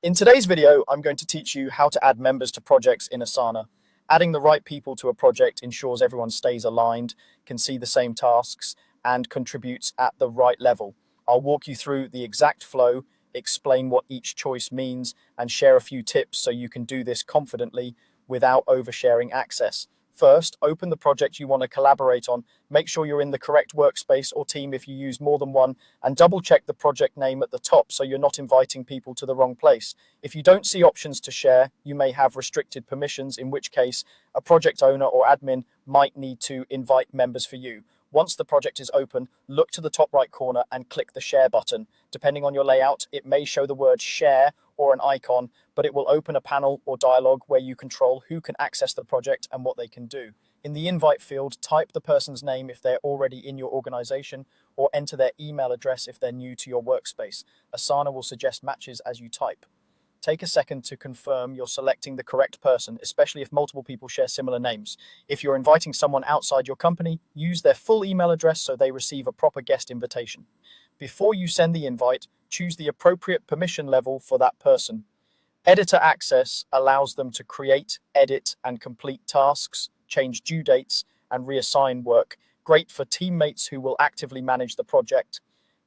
In today's video, I'm going to teach you how to add members to projects in Asana. Adding the right people to a project ensures everyone stays aligned, can see the same tasks, and contributes at the right level. I'll walk you through the exact flow, explain what each choice means, and share a few tips so you can do this confidently without oversharing access. First, open the project you want to collaborate on. Make sure you're in the correct workspace or team if you use more than one, and double check the project name at the top so you're not inviting people to the wrong place. If you don't see options to share, you may have restricted permissions, in which case a project owner or admin might need to invite members for you. Once the project is open, look to the top right corner and click the share button. Depending on your layout, it may show the word share or an icon, but it will open a panel or dialog where you control who can access the project and what they can do. In the invite field, type the person's name if they're already in your organization, or enter their email address if they're new to your workspace. Asana will suggest matches as you type. Take a second to confirm you're selecting the correct person, especially if multiple people share similar names. If you're inviting someone outside your company, use their full email address so they receive a proper guest invitation. Before you send the invite, choose the appropriate permission level for that person. Editor access allows them to create, edit, and complete tasks, change due dates, and reassign work. Great for teammates who will actively manage the project.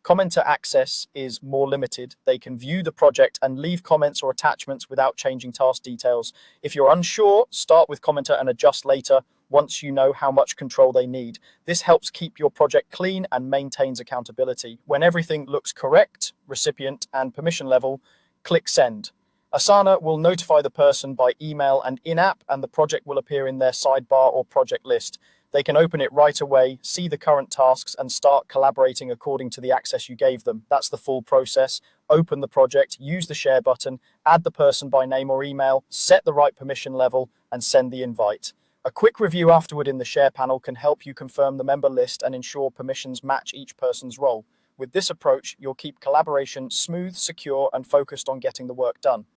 Commenter access is more limited. They can view the project and leave comments or attachments without changing task details. If you're unsure, start with commenter and adjust later once you know how much control they need. This helps keep your project clean and maintains accountability. When everything looks correct, recipient and permission level, click send. Asana will notify the person by email and in-app, and the project will appear in their sidebar or project list. They can open it right away, see the current tasks, and start collaborating according to the access you gave them. That's the full process. Open the project, use the share button, add the person by name or email, set the right permission level, and send the invite. A quick review afterward in the share panel can help you confirm the member list and ensure permissions match each person's role. With this approach, you'll keep collaboration smooth, secure, and focused on getting the work done.